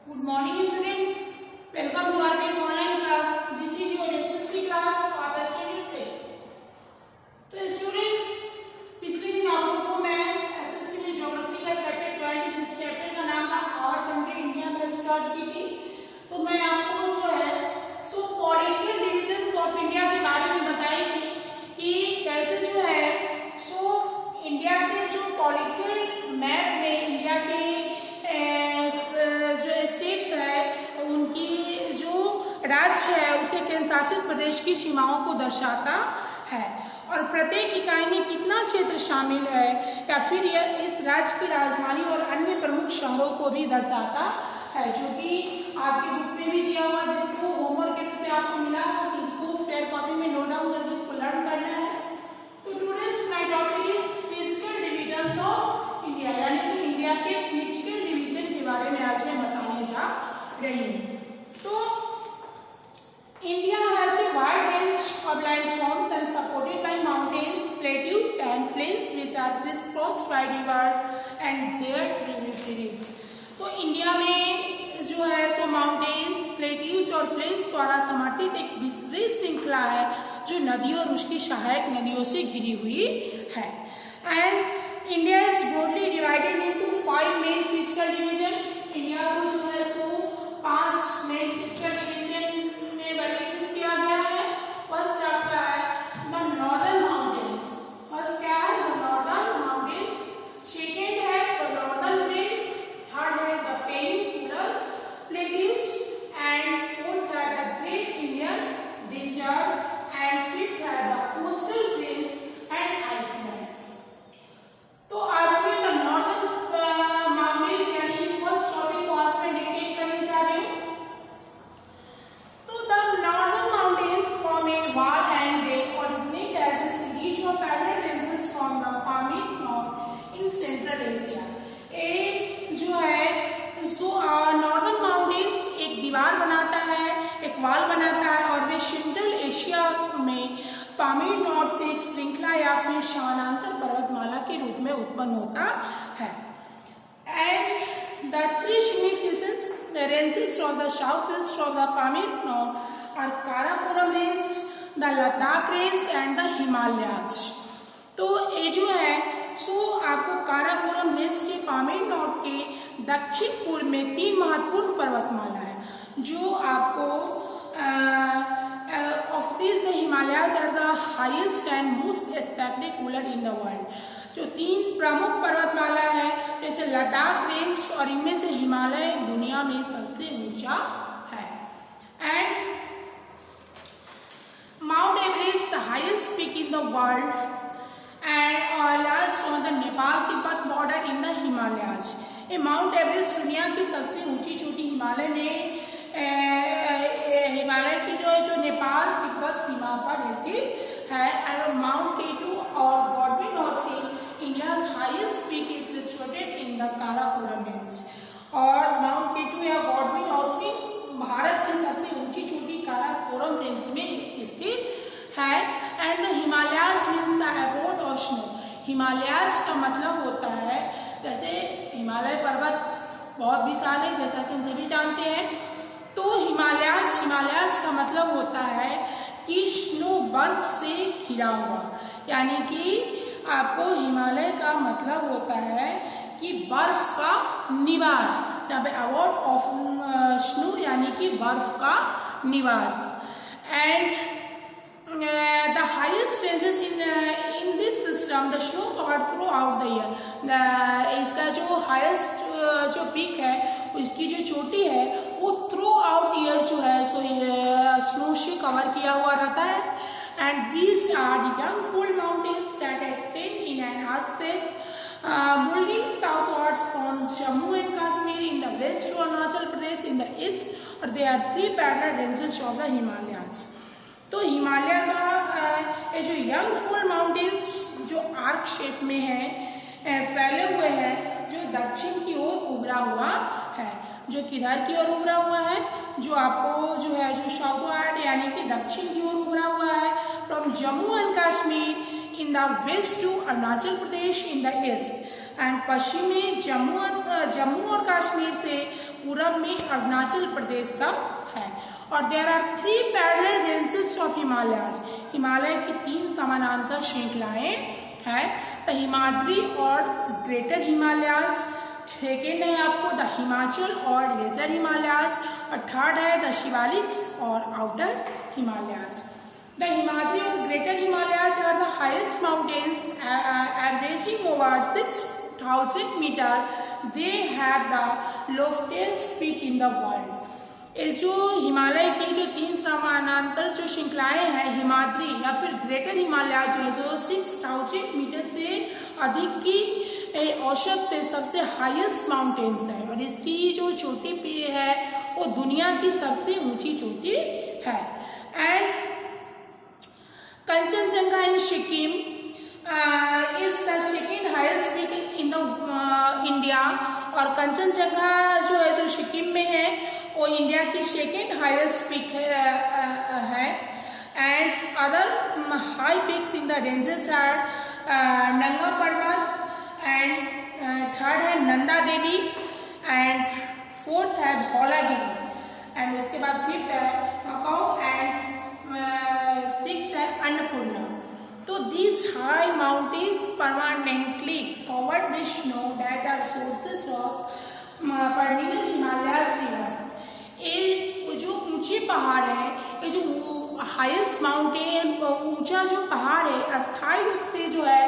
Good morning students. Welcome to our base online class. This is your SSC class of Standard 6. तो students पिछले दिन आप लोगों को मैं एसएससी में ज्योग्राफी का चैप्टर 20 इस चैप्टर का नाम था आवर कंट्री इंडिया में स्टार्ट की थी। तो मैं आपको जो है पॉलिटिकल डिविजन्स ऑफ इंडिया के बारे में बताई थी कि कैसे जो है इंडिया के जो पॉलिटिकल मैप में इंडिया के जो स्टेट्स है उनकी जो राज्य है उसके केंद्रशासित प्रदेश की सीमाओं को दर्शाता है और प्रत्येक इकाई में कितना क्षेत्र शामिल है या फिर यह इस राज्य की राजधानी और अन्य प्रमुख शहरों को भी दर्शाता है, जो कि आपके बुक में भी दिया हुआ जिसको होमवर्क के रूप में आपको मिला था कि इसको फेयर कॉपी में नोट डाउन करके इसको लर्न करना है। तो today's my topic is physical divisions of India, यानी कि इंडिया के फिजिकल डिवीजन के बारे में आज मैं बताने जा रही हूँ। तो India has a wide range of landforms and supported by mountains, plateaus and plains which are crisscrossed by rivers and their tributaries. तो इंडिया में जो है माउंटेन्स, प्लेट्यूज और प्लेन्स द्वारा समर्थित एक विस्तृत श्रृंखला है जो नदियों और उसकी सहायक नदियों से घिरी हुई है। And India is broadly divided into 5 main physical division. India को जो है 5 मेन फिजिकल डिवीजन में वर्गीकृत किया गया है। फर्स्ट आपका है द नॉर्दर्न माउंटेन्स। फर्स्ट क्या है? The northern mountains. सेकेंड है द नॉर्दर्न प्लेन्स। थर्ड है the peninsular plateaus and fourth है the great Indian desert and fifth है the coastal plains and islands. तो आज में द नॉर्दर्न माउंटेन्स यानी कि फर्स्ट टॉपिक को आज मैं डिटेल करने जा रही हूँ। तो the northern mountains form A wall and they originate as a series of parallel ranges from the Pamir North in Central Asia. जो है नॉर्दर्न माउंटेन्स एक दीवार बनाता है, एक वॉल बनाता है और वे सेंट्रल एशिया में पामीर नॉर्थ से एक श्रृंखला या फिर समानांतर पर्वतमाला के रूप में उत्पन्न होता है। And the 3 significant ranges of the southwest of the Pamir North are Karakoram range, the Ladakh range and the Himalayas. तो ये जो है आपको काराकोरम रेंज के पामीर नॉर्थ के दक्षिण पूर्व में 3 महत्वपूर्ण पर्वतमाला है जो आपको of these the Himalayas are the highest and most spectacular in the world। जो 3 प्रमुख पर्वतमाला है जैसे लद्दाख रेंज और इनमें से हिमालय दुनिया में सबसे ऊंचा है। And Mount Everest, the highest peak in the world, and lies on the Nepal-Tibet border in the Himalayas। ये माउंट एवरेस्ट दुनिया की सबसे ऊंची चोटी हिमालय में हिमालय की जो नेपाल तिब्बत सीमा पर स्थित है। एंड माउंट केटू और Godwin Austen India's highest peak is situated in the Karakoram range. और माउंट केटू या गॉडविन ऑस्टिन भारत की सबसे ऊंची चोटी काराकोरम रेंज में स्थित है। And Himalayas means the abode of snow. Himalayas का मतलब होता है जैसे हिमालय पर्वत बहुत विशाल है जैसा कि हम सभी जानते हैं। तो हिमालयाज का मतलब होता है कि स्नो बर्फ से घिरा हुआ, यानी कि आपको हिमालय का मतलब होता है कि बर्फ का निवास, जहाँ पे अबॉर्ड ऑफ स्नो यानी कि बर्फ का निवास। And the highest ranges in this system the snow cover throughout the year। इसका जो हाईएस्ट जो पीक है इसकी जो चोटी है वो थ्रू आउट ईयर जो है स्नो से कवर किया हुआ रहता है। And these are the young fold mountains that extend in an arc shape moving southwards from Jammu and Kashmir in the west to Arunachal Pradesh in the east, or there are 3 parallel ranges of the Himalayas। तो हिमालय का ये जो young fold mountains जो arc shape में है फैले हुए हैं जो दक्षिण की ओर उभरा हुआ है। जो किधर की ओर उभरा हुआ है? जो आपको जो है जो साउथवर्ड यानी कि दक्षिण की ओर उभरा हुआ है। From Jammu and Kashmir in the west to Arunachal Pradesh in the east and पश्चिम में जम्मू और कश्मीर से पूरब में अरुणाचल प्रदेश तक है। और there are 3 parallel ranges of Himalayas, Himalaya की 3 समानांतर श्रृंखलाएं हैं, द हिमाद्री और ग्रेटर हिमालयाज। सेकेंड है आपको द हिमाचल और लेजर हिमालयाज, और थर्ड है द शिवालिक्स और outer Himalayas. The Himadri or Greater Himalayas are the highest mountains, averaging over 6,000 meters. They have the loftiest peak in the world. ये जो हिमालय की जो 3 समानांतर जो श्रृंखलाएं हैं, हिमाद्री या फिर ग्रेटर हिमालय जो है जो 6,000 मीटर से अधिक की औसत से सबसे हाईएस्ट माउंटेन्स है, और इसकी जो चोटी पे है वो दुनिया की सबसे ऊंची चोटी है। And Kanchenjunga in Sikkim is the second highest peak in the India, और कंचनजंगा जो है जो सिक्किम में है वो इंडिया की सेकेंड हाईएस्ट पीक है। And other high peaks in the ranges are Nanga Parbat, and third है नंदा देवी, एंड फोर्थ है धौलागिरी, एंड उसके बाद फिफ्थ है मकाऊ, एंड 6 है अन्नपूर्णा। तो these high mountains permanently covered with snow that are sources of perennial Himalayas rivers. ये जो ऊंचे पहाड़ है, ये जो हाईएस्ट माउंटेन ऊंचा जो पहाड़ है अस्थायी रूप से जो है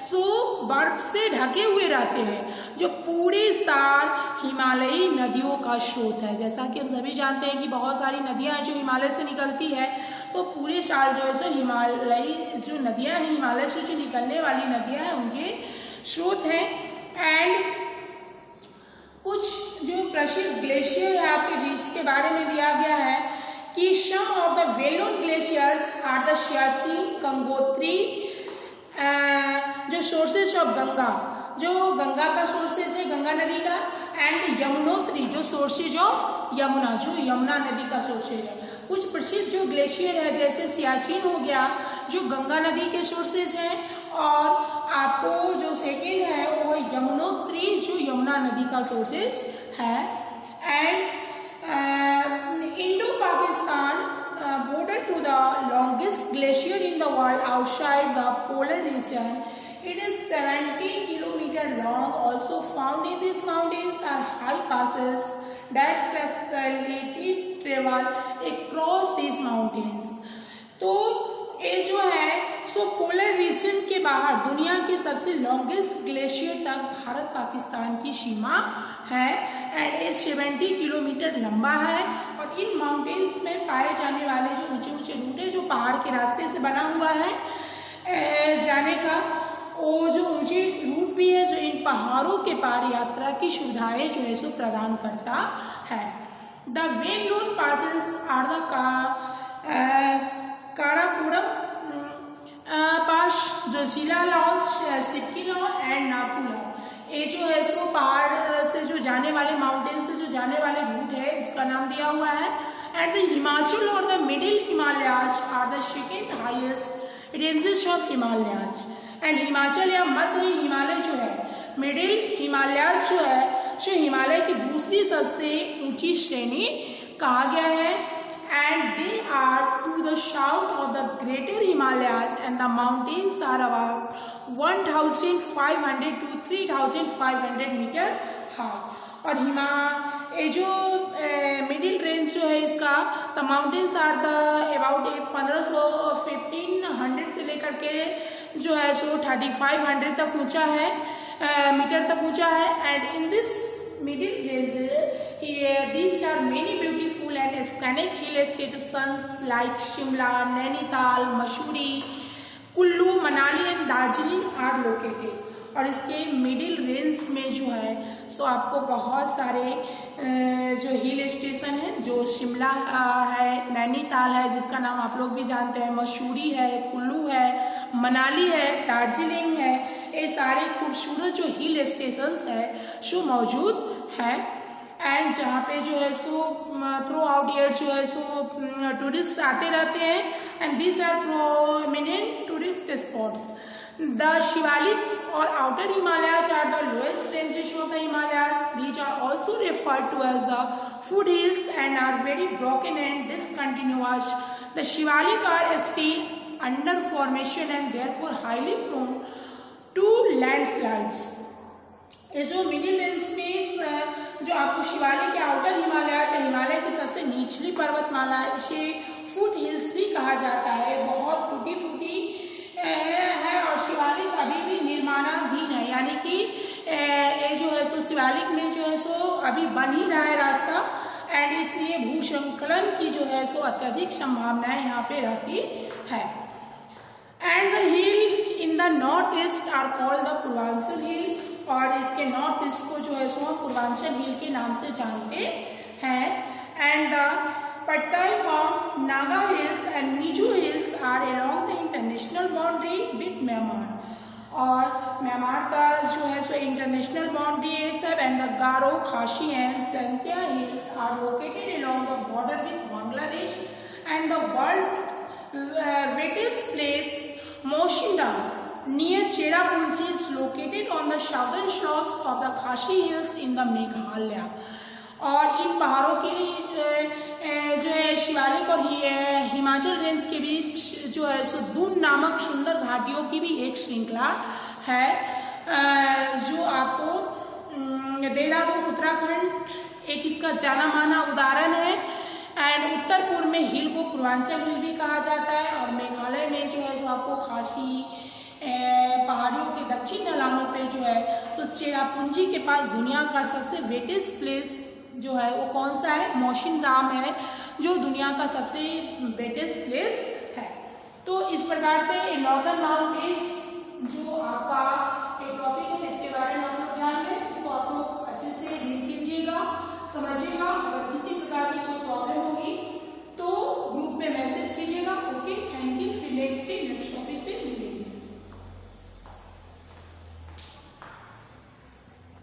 सो बर्फ से ढके हुए रहते हैं, जो पूरे साल हिमालयी नदियों का स्रोत है। जैसा कि हम सभी जानते हैं कि बहुत सारी नदियां जो हिमालय से निकलती है, तो पूरे साल जो है सो हिमालयी जो नदियां हैं, हिमालय से जो निकलने वाली नदियां हैं उनके स्रोत हैं। एंड कुछ जो प्रसिद्ध ग्लेशियर है आपके जिसके बारे में दिया गया है कि some of the well known glaciers are the Siachen, Gangotri, जो सोर्सेज ऑफ गंगा, जो गंगा का सोर्सेज है गंगा नदी का, एंड यमुनोत्री जो सोर्सेज ऑफ यमुना, जो यमुना नदी का सोर्सेज है। कुछ प्रसिद्ध जो ग्लेशियर है जैसे सियाचिन हो गया जो गंगा नदी के सोर्सेज हैं, और आपको जो सेकेंड है वो यमुनोत्री जो यमुना नदी का सोर्सेज है। And Indo Pakistan border to the longest glacier in the world outside the polar region. It is 70 kilometers long. Also found in these mountains are high passes that facilitate travel across these mountains. तो ये जो है सो polar region के बाहर दुनिया के सबसे longest glacier तक भारत पाकिस्तान की सीमा है, एंड ये 70 किलोमीटर लंबा है। और इन माउंटेन्स में पाए जाने वाले जो ऊंचे ऊंचे रूट है जो पहाड़ के रास्ते से बना हुआ है जाने का, वो जो ऊंचे रूट भी है जो इन पहाड़ों के पार यात्रा की सुविधाएं जो है सो प्रदान करता है। The well known passes are the Karakoram pass, जो जिला लॉन्च, सिक्किलो एंड नाथुला, ये जो है सो पहाड़ से जो जाने वाले माउंटेन से जो जाने वाले रूट है उसका नाम दिया हुआ है। एंड द हिमाचल और the middle Himalayas are the second highest ranges of Himalayas. And Himachal या मध्य हिमालय जो है, मिडिल हिमालयाज जो है जो हिमालय की दूसरी सबसे ऊंची श्रेणी कहा गया है। And they are to the south of the Greater Himalayas, and the mountains are about 1,500 to 3,500 meter high. और ये जो मिडिल रेंज जो है इसका, the mountains are the about 1500 से लेकर के जो है सो 3,500 तक ऊंचा है, मीटर तक ऊंचा है। And in this middle range these are many beautiful and scenic hill stations like Shimla, Nainital, Mussoorie, Kullu, Manali and Darjeeling are located. और इसके मिडिल रेंज में जो है सो आपको बहुत सारे जो हिल स्टेशन है, जो शिमला है, नैनीताल है जिसका नाम आप लोग भी जानते हैं, मसूरी है, कुल्लू है, मनाली है, दार्जिलिंग है, ये सारे खूबसूरत जो हिल स्टेशंस है सो मौजूद है। एंड जहाँ पे जो है सो थ्रू आउट ईयर जो है सो टूरिस्ट आते रहते हैं, and these are prominent tourist spots. The Shivaliks or outer Himalayas are the lowest ranges of the Himalayas. These are also referred referred to as the foothills and are very broken and discontinuous. The Shivalik are still under formation and therefore highly prone to landslides. ये जो middle range में जो आपको शिवालिक के outer Himalaya या हिमालय की सबसे निचली पर्वतमाला है, इसे फुट हिल्स भी कहा जाता है। बहुत टूटी फूटी है और शिवालिक अभी भी निर्माणाधीन है, यानी कि ये जो है सो शिवालिक में जो है सो अभी बन ही रहा है रास्ता, एंड इसलिए भूसंकलन की जो है सो अत्यधिक संभावनाएं यहाँ पे रहती है। And the hill in the north east are called the Purvanchal hill, और इसके नॉर्थ ईस्ट को जो है सो हम पूर्वांचल हिल के नाम से जानते हैं। And the Patkai Bum, Naga hills and Mizo hills are along the international boundary with Myanmar, और म्यांमार का जो है सो इंटरनेशनल बाउंड्री है सब। And the Garo, Khasi and Jaintia hills are located along the border with Bangladesh. And the world wettest place Mawsynram near Cherrapunji is located on the southern slopes of the Khasi Hills in the Meghalaya। और इन पहाड़ों की जो है शिवालिक और Himachal range के बीच जो है सो दून नामक सुंदर घाटियों की भी एक श्रृंखला है, जो आपको देहरादून उत्तराखंड एक इसका जाना माना उदाहरण है। एंड उत्तर पूर्व में हिल को पूर्वांचल हिल भी कहा जाता है, और मेघालय में जो है जो आपको खासी पहाड़ियों के दक्षिण ढलानों पे जो है तो चेरापूंजी के पास दुनिया का सबसे वेटेस्ट प्लेस जो है वो कौन सा है, मोशिनराम है, जो दुनिया का सबसे वेटेस्ट प्लेस है। तो इस प्रकार से नॉर्दर्न माउंटेन्स जो आपका एक टॉपिक है